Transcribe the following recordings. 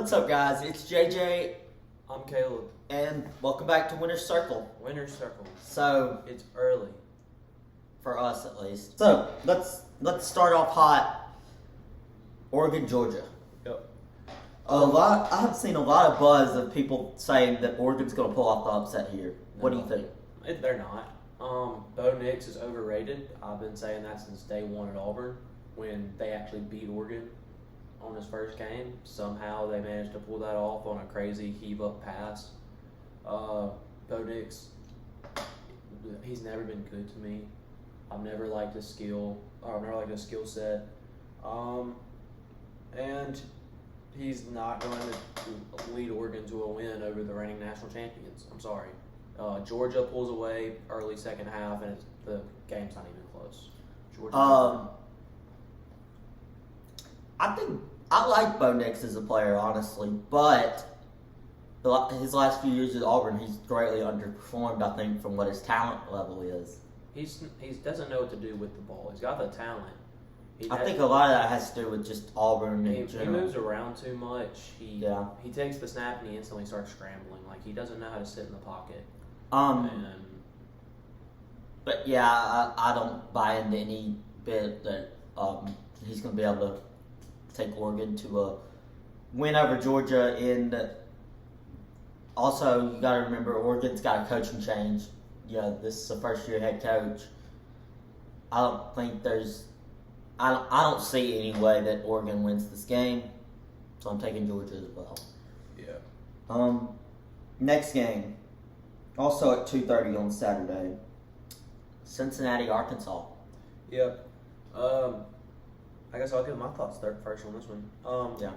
What's up, guys? It's JJ, I'm Caleb. and welcome back to Winner's Circle. Winner's Circle. So, It's early. for us at least. So, let's start off hot. Oregon, Georgia. Yep. I have seen a lot of buzz of people saying that Oregon's going to pull off the upset here. What do you think? They're not. Bo Nix is overrated. I've been saying that since day one at Auburn when they actually beat Oregon on his first game. Somehow they managed to pull that off on a crazy heave-up pass. Bo Nix, he's never been good to me. I've never liked his skill. I've never liked his skill set. And he's not going to lead Oregon to a win over the reigning national champions. I'm sorry. Georgia pulls away early second half, and the game's not even close. Georgia. I like Bo Nix as a player, honestly, but his last few years at Auburn, he's greatly underperformed, I think, from what his talent level is. He doesn't know what to do with the ball. He's got the talent. I think a lot of that has to do with just Auburn in He general. moves around too much. He takes the snap and he instantly starts scrambling. Like, he doesn't know how to sit in the pocket. But yeah, I don't buy into any bit that he's going to be able to take Oregon to a win over Georgia. And also, you got to remember, Oregon's got a coaching change. This is a first-year head coach. I don't see any way that Oregon wins this game, so I'm taking Georgia as well. Yeah. Next game, also at 2:30 on Saturday, Cincinnati, Arkansas. Yep. I guess I'll give my thoughts first on this one. Yeah.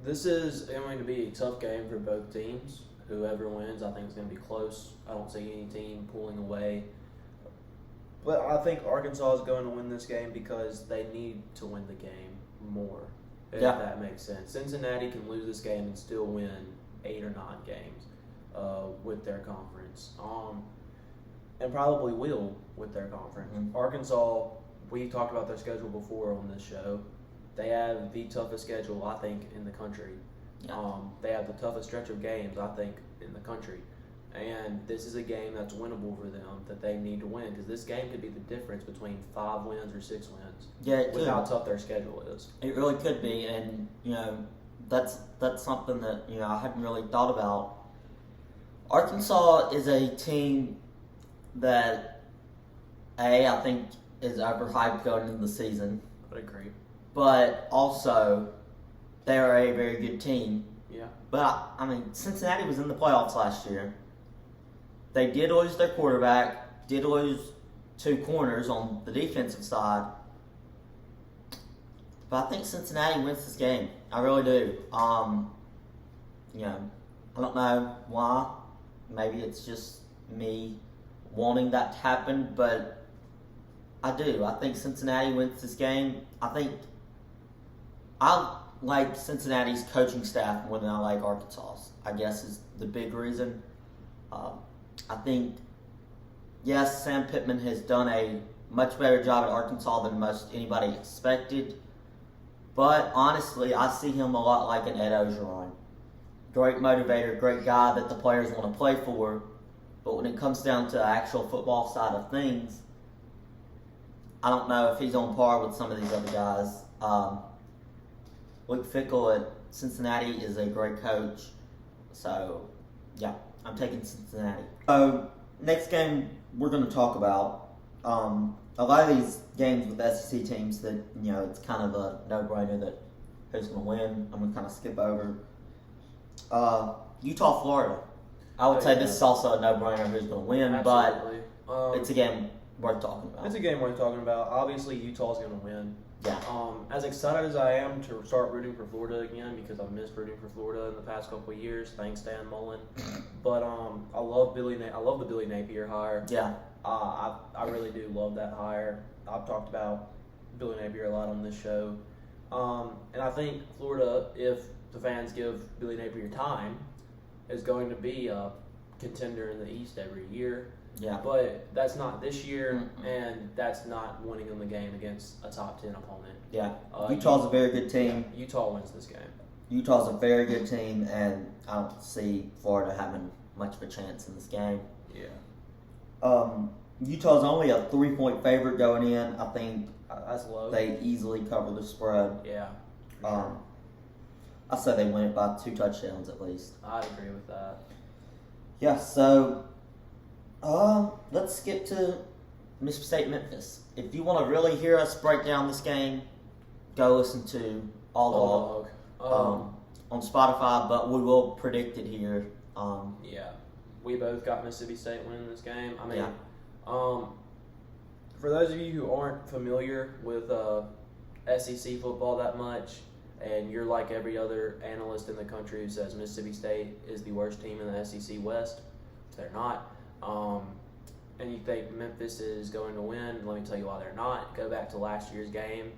This is going to be a tough game for both teams. Whoever wins, I think it's going to be close. I don't see any team pulling away. But I think Arkansas is going to win this game because they need to win the game more, if that makes sense. Cincinnati can lose this game and still win 8 or 9 games with their conference, and probably will with their conference. Mm-hmm. Arkansas, we talked about their schedule before on this show. They have the toughest schedule, I think, in the country. Yeah. They have the toughest stretch of games, I think, in the country. And this is a game that's winnable for them that they need to win because this game could be the difference between 5 wins or 6 wins. Yeah, with how tough their schedule is. It really could be, and that's something that I hadn't really thought about. Arkansas is a team that I think is overhyped going into the season. I would agree. But also, they are a very good team. Yeah. But, Cincinnati was in the playoffs last year. They did lose their quarterback, did lose 2 corners on the defensive side. But I think Cincinnati wins this game. I really do. I don't know why. Maybe it's just me wanting that to happen, but I do. I think Cincinnati wins this game. I like Cincinnati's coaching staff more than I like Arkansas's, I guess is the big reason. I think, yes, Sam Pittman has done a much better job at Arkansas than most anybody expected. But honestly, I see him a lot like an Ed Ogeron. Great motivator, great guy that the players want to play for. But when it comes down to the actual football side of things, I don't know if he's on par with some of these other guys. Luke Fickell at Cincinnati is a great coach. So, yeah, I'm taking Cincinnati. So, next game we're going to talk about. A lot of these games with SEC teams that, it's kind of a no-brainer that who's going to win. I'm going to kind of skip over. Utah, Florida. I would say this is also a no-brainer who's going to win, Absolutely. but it's a game worth talking about. It's a game worth talking about. Obviously, Utah's going to win. Yeah. As excited as I am to start rooting for Florida again because I've missed rooting for Florida in the past couple of years, thanks Dan Mullen. But I love the Billy Napier hire. Yeah. I really do love that hire. I've talked about Billy Napier a lot on this show, and I think Florida, if the fans give Billy Napier time, is going to be a contender in the East every year. Yeah. But that's not this year, and that's not winning them the game against a top 10 opponent. Yeah. Utah's a very good team. Utah wins this game. Utah's a very good team, and I don't see Florida having much of a chance in this game. Yeah. Utah's only a 3-point favorite going in. I think That's low. they easily cover the spread. Yeah. For sure. I say they win it by 2 touchdowns at least. I'd agree with that. Yeah, so let's skip to Mississippi State Memphis. If you want to really hear us break down this game, go listen to All Dog on Spotify, but we will predict it here. Yeah. We both got Mississippi State winning this game. I mean, Yeah. For those of you who aren't familiar with SEC football that much, and you're like every other analyst in the country who says Mississippi State is the worst team in the SEC West, they're not. And you think Memphis is going to win, let me tell you why they're not. Go back to last year's game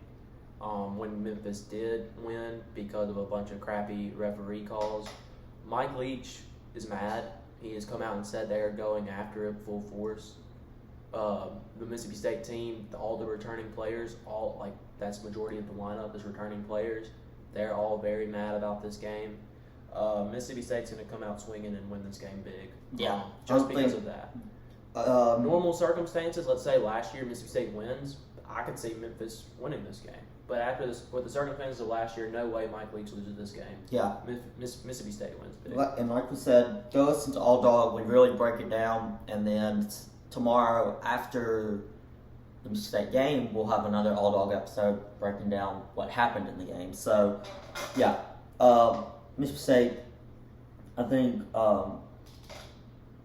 when Memphis did win because of a bunch of crappy referee calls. Mike Leach is mad. He has come out and said they are going after it full force. The Mississippi State team, all the returning players, that's majority of the lineup is returning players. They're all very mad about this game. Mississippi State's going to come out swinging and win this game big. Yeah. Just because of that. Normal circumstances, let's say last year Mississippi State wins, I could see Memphis winning this game. But after this, with the circumstances of last year, no way Mike Leach loses this game. Yeah. Mississippi State wins big. And like we said, go listen to All Dog. We really break it down, and then tomorrow after the Mississippi State game, we'll have another All Dog episode breaking down what happened in the game. So, yeah, Mississippi State, I think,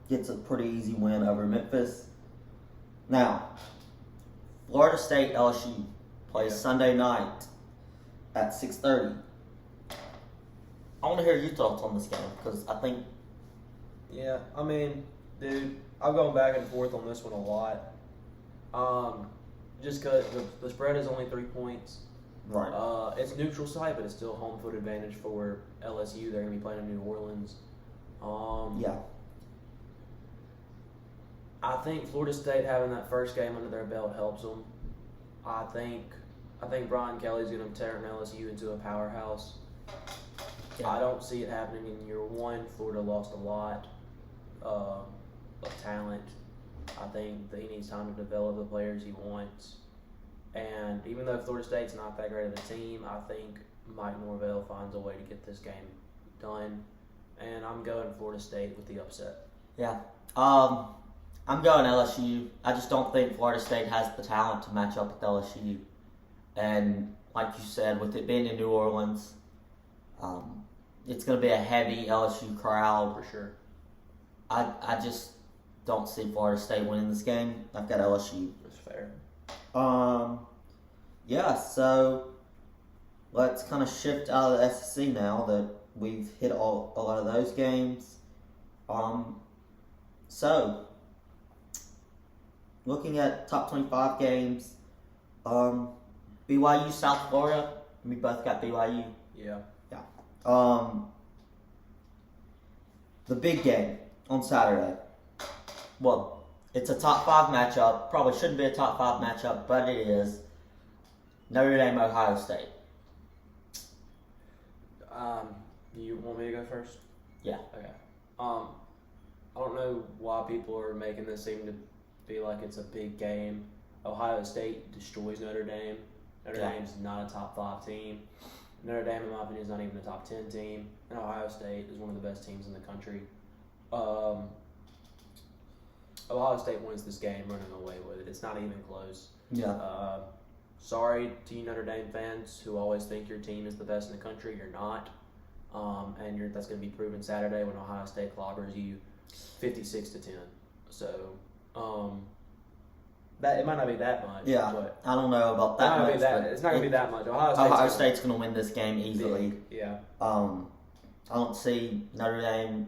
gets a pretty easy win over Memphis. Now, Florida State LSU plays Sunday night at 6:30. I want to hear your thoughts on this game because I think. Yeah, I mean, dude, I've gone back and forth on this one a lot. Just because the spread is only 3 points. Right. It's neutral site, but it's still home field advantage for LSU. They're going to be playing in New Orleans. Yeah. I think Florida State having that first game under their belt helps them. I think Brian Kelly's going to turn LSU into a powerhouse. Yeah. I don't see it happening in year one. Florida lost a lot of talent. I think that he needs time to develop the players he wants. And even though Florida State's not that great of a team, I think Mike Norvell finds a way to get this game done. And I'm going Florida State with the upset. Yeah. I'm going LSU. I just don't think Florida State has the talent to match up with LSU. And like you said, with it being in New Orleans, it's going to be a heavy LSU crowd. For sure. I just don't see Florida State winning this game. I've got LSU. That's fair. Yeah, so let's kind of shift out of the SEC now that we've hit a lot of those games. So, looking at top 25 games, BYU, South Florida, we both got BYU. Yeah. The big game on Saturday. Well, it's a top 5 matchup. Probably shouldn't be a top 5 matchup, but it is. Notre Dame, Ohio State. You want me to go first? Yeah. Okay. I don't know why people are making this seem to be like it's a big game. Ohio State destroys Notre Dame. Notre Dame's not a top 5 team. Notre Dame, in my opinion, is not even a top 10 team. And Ohio State is one of the best teams in the country. Ohio State wins this game running away with it. It's not even close. Yeah. Sorry to you Notre Dame fans who always think your team is the best in the country. You're not. And that's going to be proven Saturday when Ohio State clobbers you 56-10. So, that it might not be that much. Yeah. But I don't know about that much. It's not going to be that much. Ohio State's going to win this game easily. Big. Yeah. I don't see Notre Dame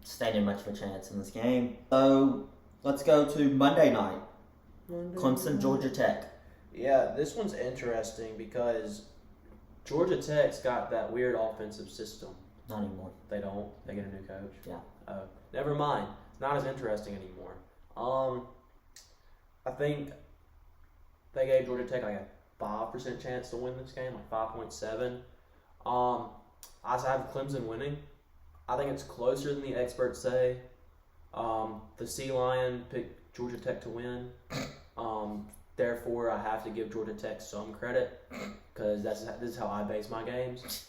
standing much of a chance in this game. So let's go to Monday night. Clemson, Georgia Tech. Yeah, this one's interesting because Georgia Tech's got that weird offensive system. Not anymore. They don't. They get a new coach. Yeah. Never mind. It's not as interesting anymore. I think they gave Georgia Tech like a 5% chance to win this game, like 5.7. I have Clemson winning. I think it's closer than the experts say. The Sea Lion picked Georgia Tech to win. Therefore, I have to give Georgia Tech some credit because this is how I base my games.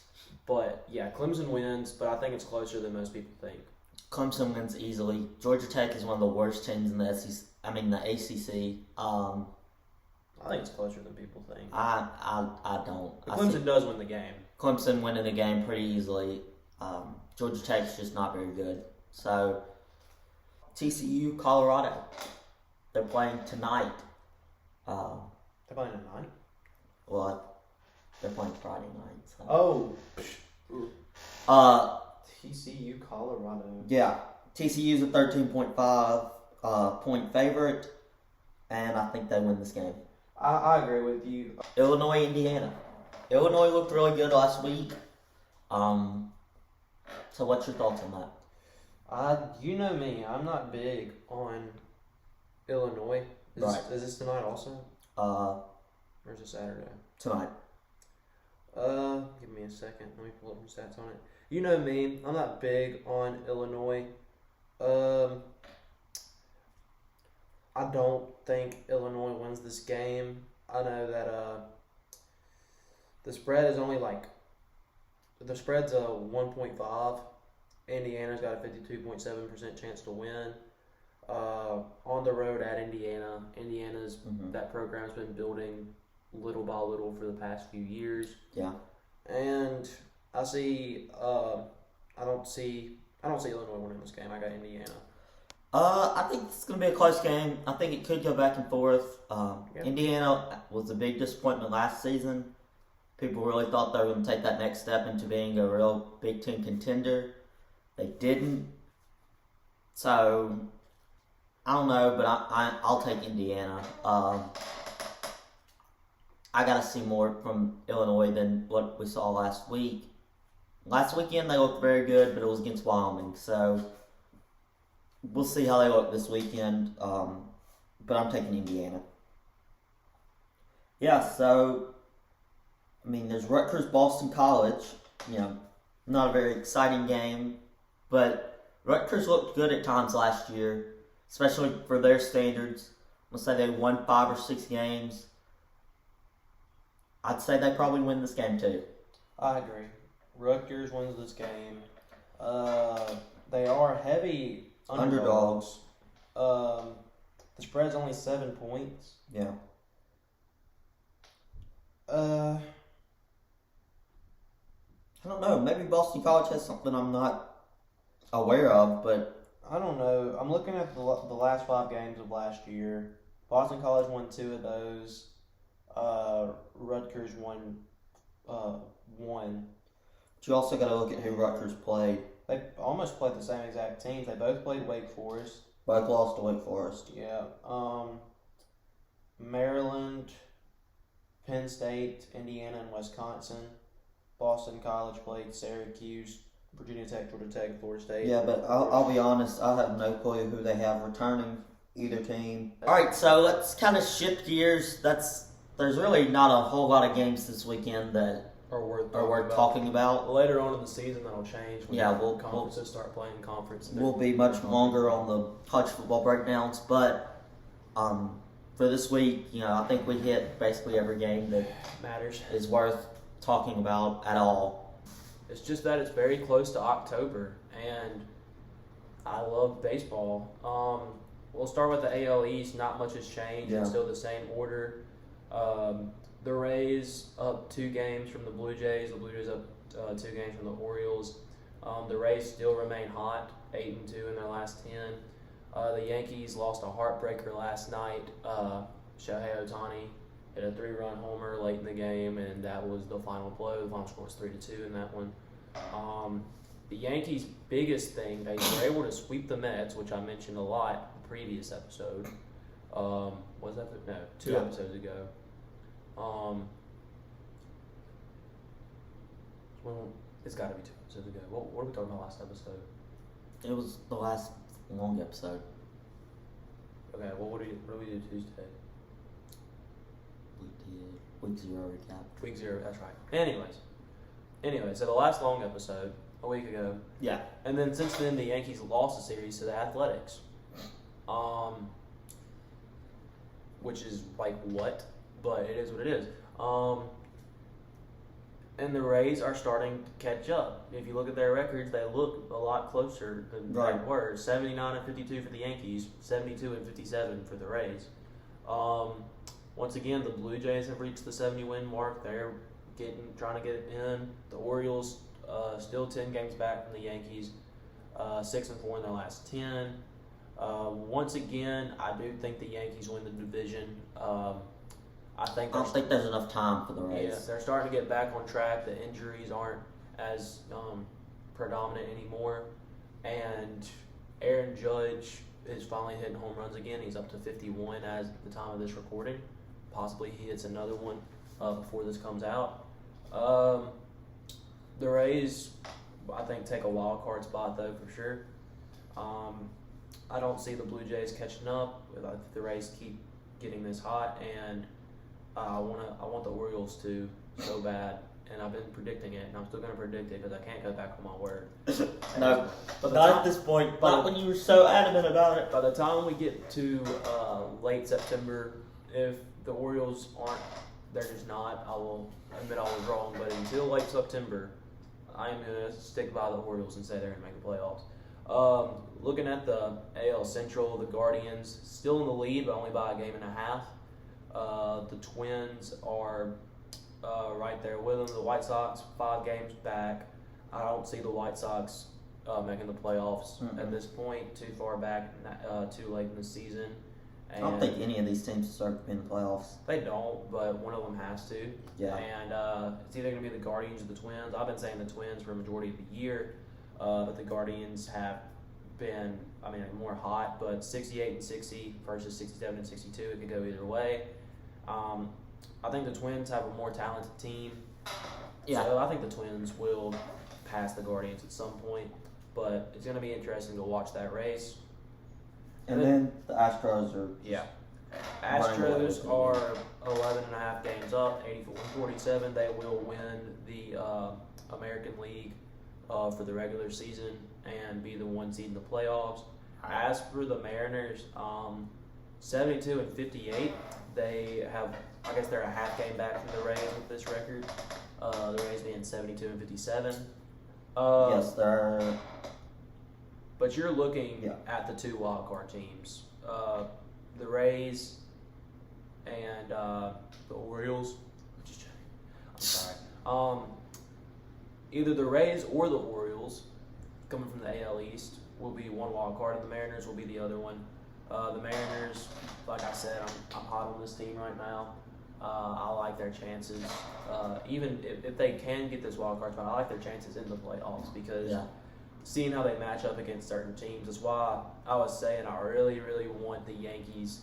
But yeah, Clemson wins, but I think it's closer than most people think. Clemson wins easily. Georgia Tech is one of the worst teams in the SEC. I mean the ACC. I think it's closer than people think. I don't. But Clemson does win the game. Clemson winning the game pretty easily. Georgia Tech's just not very good. So TCU, Colorado. They're playing tonight. They're playing tonight? Well, they're playing Friday night. So. TCU, Colorado. Yeah. TCU's a 13.5 point favorite, and I think they win this game. I agree with you. Illinois, Indiana. Illinois looked really good last week. So what's your thoughts on that? You know me. I'm not big on Illinois. Is this tonight also? Or is it Saturday? Tonight. Give me a second. Let me pull up some stats on it. You know me. I'm not big on Illinois. I don't think Illinois wins this game. I know that the spread is only the spread's 1.5. Indiana's got a 52.7% chance to win. On the road at Indiana. Indiana's that program's been building little by little for the past few years. Yeah. And I don't see Illinois winning this game. I got Indiana. I think it's going to be a close game. I think it could go back and forth. Indiana was a big disappointment last season. People really thought they were going to take that next step into being a real Big Ten contender. They didn't. So, I don't know, but I'll take Indiana. I got to see more from Illinois than what we saw last week. Last weekend they looked very good, but it was against Wyoming. So, we'll see how they look this weekend. But I'm taking Indiana. Yeah, so, I mean, there's Rutgers, Boston College. Not a very exciting game. But Rutgers looked good at times last year, especially for their standards. Let's say they won 5 or 6 games. I'd say they probably win this game too. I agree. Rutgers wins this game. They are heavy underdogs. The spread's only 7 points. Yeah. I don't know. Maybe Boston College has something I'm not aware of, but I don't know. I'm looking at the last 5 games of last year. Boston College won 2 of those. Rutgers won 1. But you also got to look at who Rutgers played. They almost played the same exact teams. They both played Wake Forest. Both lost to Wake Forest. Yeah. Maryland, Penn State, Indiana, and Wisconsin. Boston College played Syracuse, Virginia Tech, Georgia Tech, Florida State. Yeah, but I'll be honest, I have no clue who they have returning either team. All right, so let's kind of shift gears. There's really not a whole lot of games this weekend that are worth talking about. Later on in the season, that'll change. When conferences start playing conference. We'll be much longer on the college football breakdowns, but for this week, I think we hit basically every game that matters, is worth talking about at all. It's just that it's very close to October, and I love baseball. We'll start with the AL East. Not much has changed. Yeah. It's still the same order. The Rays up 2 games from the Blue Jays. The Blue Jays up 2 games from the Orioles. The Rays still remain hot, 8-2 in their last 10. The Yankees lost a heartbreaker last night. Shohei Ohtani hit a 3-run homer late in the game, and that was the final blow. The final score was 3-2 in that one. The Yankees' biggest thing, they were able to sweep the Mets, which I mentioned a lot in the previous episode. Was that no, 2 episodes ago. Well, it's got to be 2 episodes ago. What were we talking about last episode? It was the last long episode. Okay, well, what do we do Tuesday? We did Week 0 recap. Week 0, that's right. Anyways, anyway, so the last long episode a week ago, Yeah. and then since then the Yankees lost the series to the Athletics, which is like what, but it is what it is. And the Rays are starting to catch up. If you look at their records, they look a lot closer than they were. 79-52 for the Yankees, 72-57 for the Rays. Once again, the Blue Jays have reached the 70-win mark. They're trying to get it in. The Orioles still 10 games back from the Yankees, 6-4 in their last 10. Once again, I do think the Yankees win the division. I don't think there's enough time for the Rays. Yeah, they're starting to get back on track. The injuries aren't as predominant anymore. And Aaron Judge is finally hitting home runs again. He's up to 51 as the time of this recording. Possibly he hits another one before this comes out. The Rays, I think, take a wild card spot, though, for sure. I don't see the Blue Jays catching up. If the Rays keep getting this hot, and I want the Orioles to so bad, and I've been predicting it, and I'm still going to predict it because I can't go back on my word. No, but not at this point. Not when you were so adamant about it. By the time we get to late September, if the Orioles aren't, they're just not. I will admit I was wrong, but until late September, I am going to stick by the Orioles and say they're going to make the playoffs. Looking at the AL Central, the Guardians still in the lead, but only by a game and a half. The Twins are right there with them. The White Sox 5 games back. I don't see the White Sox making the playoffs at this point. Too far back, too late in the season. And I don't think any of these teams deserve to be in the playoffs. They don't, but one of them has to. Yeah. And it's either going to be the Guardians or the Twins. I've been saying the Twins for a majority of the year, but the Guardians have been, more hot, but 68-60 versus 67-62. It could go either way. I think the Twins have a more talented team. Yeah. So I think the Twins will pass the Guardians at some point, but it's going to be interesting to watch that race. And then the Astros are... Yeah. Astros are 11.5 games up, 84-47. They will win the American League for the regular season and be the 1 seed in the playoffs. As for the Mariners, 72-58. They have, I guess they're a half game back from the Rays with this record. The Rays being 72-57. Yes, they're... But you're looking at the 2 wild card teams, the Rays and the Orioles. I'm sorry. Either the Rays or the Orioles, coming from the AL East, will be one wild card, and the Mariners will be the other one. The Mariners, like I said, I'm hot on this team right now. I like their chances. Even if they can get this wild card spot, I like their chances in the playoffs because seeing how they match up against certain teams is why I was saying I really, really want the Yankees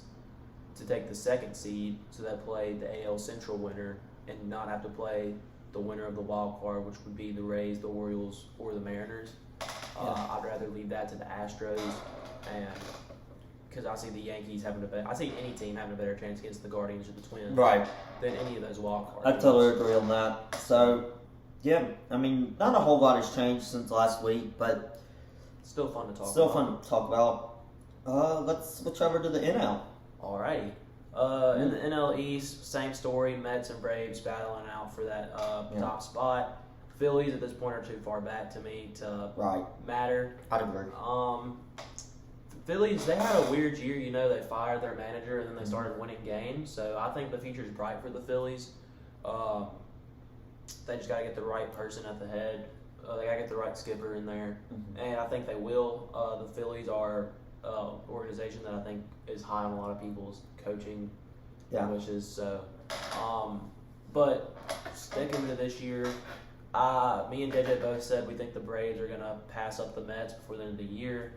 to take the 2nd seed so they play the AL Central winner and not have to play the winner of the wild card, which would be the Rays, the Orioles, or the Mariners. I'd rather leave that to the Astros, and because I see the Yankees I see any team having a better chance against the Guardians or the Twins than any of those wild cards. I totally agree on that. So, yeah, not a whole lot has changed since last week, but still fun to talk about. Still fun to talk about. Let's switch over to the NL. Alrighty. In the NL East, same story. Mets and Braves battling out for that top spot. Phillies at this point are too far back to me to matter. I'd agree. The Phillies, they had a weird year. They fired their manager and then they started winning games. So I think the future's bright for the Phillies. They just got to get the right person at the head. They got to get the right skipper in there. And I think they will. The Phillies are an organization that I think is high on a lot of people's coaching wishes. So, but sticking to this year, me and JJ both said we think the Braves are going to pass up the Mets before the end of the year.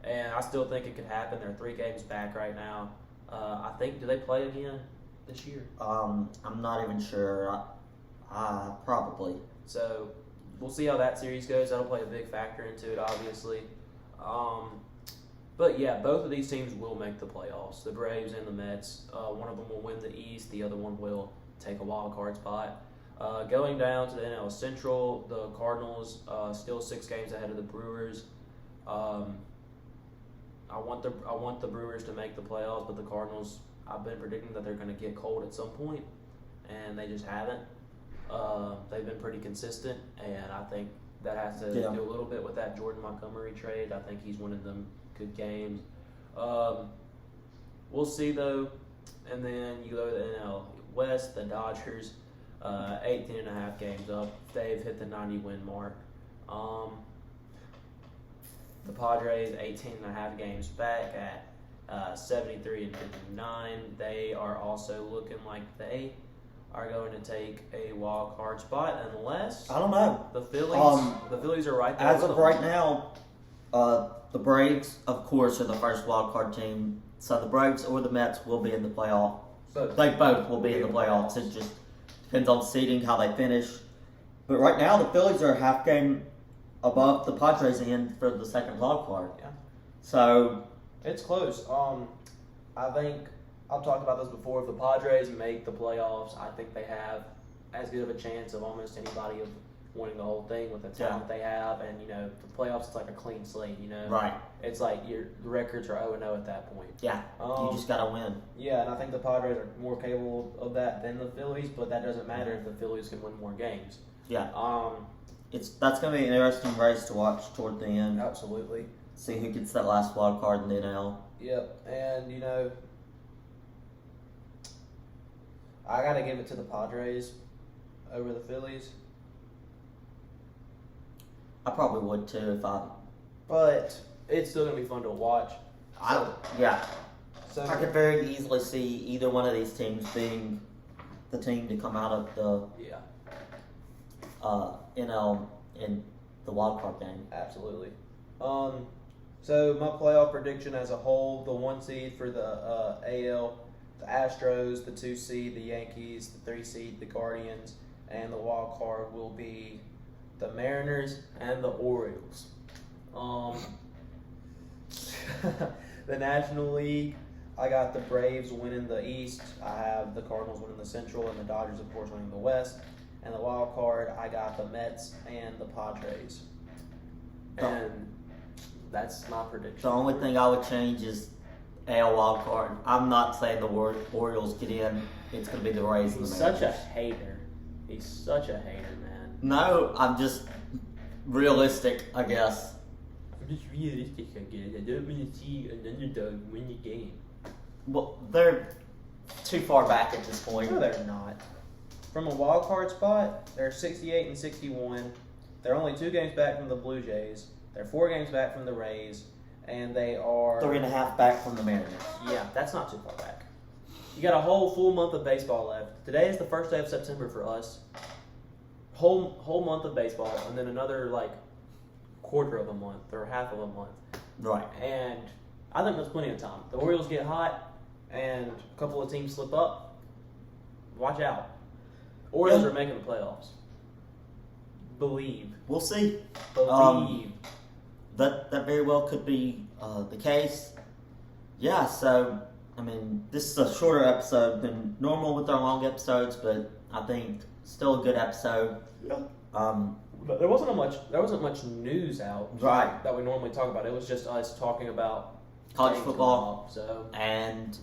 And I still think it could happen. They're 3 games back right now. I think, do they play again this year? I'm not even sure. Probably. So we'll see how that series goes. That'll play a big factor into it, obviously. But yeah, both of these teams will make the playoffs. The Braves and the Mets. One of them will win the East. The other one will take a wild card spot. Going down to the NL Central, the Cardinals still 6 games ahead of the Brewers. I want the Brewers to make the playoffs, but the Cardinals, I've been predicting that they're going to get cold at some point, and they just haven't. They've been pretty consistent, and I think that has to do a little bit with that Jordan Montgomery trade. I think he's winning them good games. We'll see, though. And then you go to the NL West, the Dodgers, 18.5 games up. They've hit the 90-win mark. The Padres, 18.5 games back at 73 and 59. They are also looking like they are going to take a wild card spot unless I don't know. The Phillies are right there. As of right now, the Braves, of course, are the first wild card team. So the Braves or the Mets will be in the playoff. They both will be in the playoffs. It just depends on seeding, how they finish. But right now, the Phillies are a half game above the Padres in for the second wild card. Yeah. So it's close. I think I've talked about this before. If the Padres make the playoffs, I think they have as good of a chance of almost anybody of winning the whole thing with the talent they have. And the playoffs, it's like a clean slate. Right. It's like your records are 0-0 at that point. Yeah. You just gotta win. Yeah, and I think the Padres are more capable of that than the Phillies, but that doesn't matter if the Phillies can win more games. Yeah. That's gonna be an interesting race to watch toward the end. Absolutely. See who gets that last wild card in the NL. Yep, and I gotta give it to the Padres over the Phillies. I probably would too But it's still gonna be fun to watch. So I could very easily see either one of these teams being the team to come out of the NL in the wild card game. Absolutely. So my playoff prediction as a whole: the 1 seed for the AL, the Astros; the 2 seed, the Yankees; the 3 seed, the Guardians; and the wild card will be the Mariners and the Orioles. The National League, I got the Braves winning the East. I have the Cardinals winning the Central, and the Dodgers, of course, winning the West. And the wild card, I got the Mets and the Padres. And that's my prediction. The only thing I would change is AL wild card. I'm not saying the Orioles get in. It's going to be the Rays and the He's Mariners. such a hater. He's such a hater, man. No, I'm just realistic, I guess. I'm just realistic, I guess. I don't want to see an underdog win the game. Well, they're too far back at this point. No, they're not. From a wild card spot, they're 68 and 61. They're only 2 games back from the Blue Jays. They're 4 games back from the Rays, and they are 3.5 back from the Mariners. Yeah, that's not too far back. You got a whole full month of baseball left. Today is the first day of September for us. Whole month of baseball, and then another quarter of a month or half of a month. Right. And I think that's plenty of time. The Orioles get hot, and a couple of teams slip up. Watch out. Orioles are making the playoffs. Believe. We'll see. Believe. That very well could be the case. Yeah, so, this is a shorter episode than normal with our long episodes, but I think still a good episode. Yeah. But there wasn't much news out right that we normally talk about. It was just us talking about college football up, and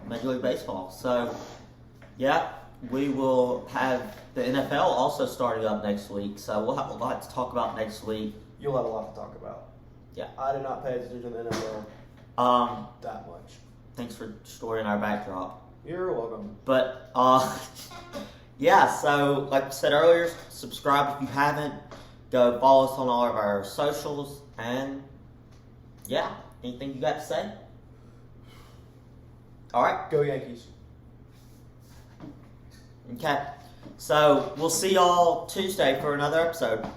Major League Baseball. So, yeah, we will have the NFL also starting up next week. So we'll have a lot to talk about next week. You'll have a lot to talk about. Yeah. I did not pay attention to the NFL that much. Thanks for storing our backdrop. You're welcome. But, yeah, so like I said earlier, subscribe if you haven't. Go follow us on all of our socials. And, yeah, anything you got to say? All right. Go Yankees. Okay. So, we'll see y'all Tuesday for another episode.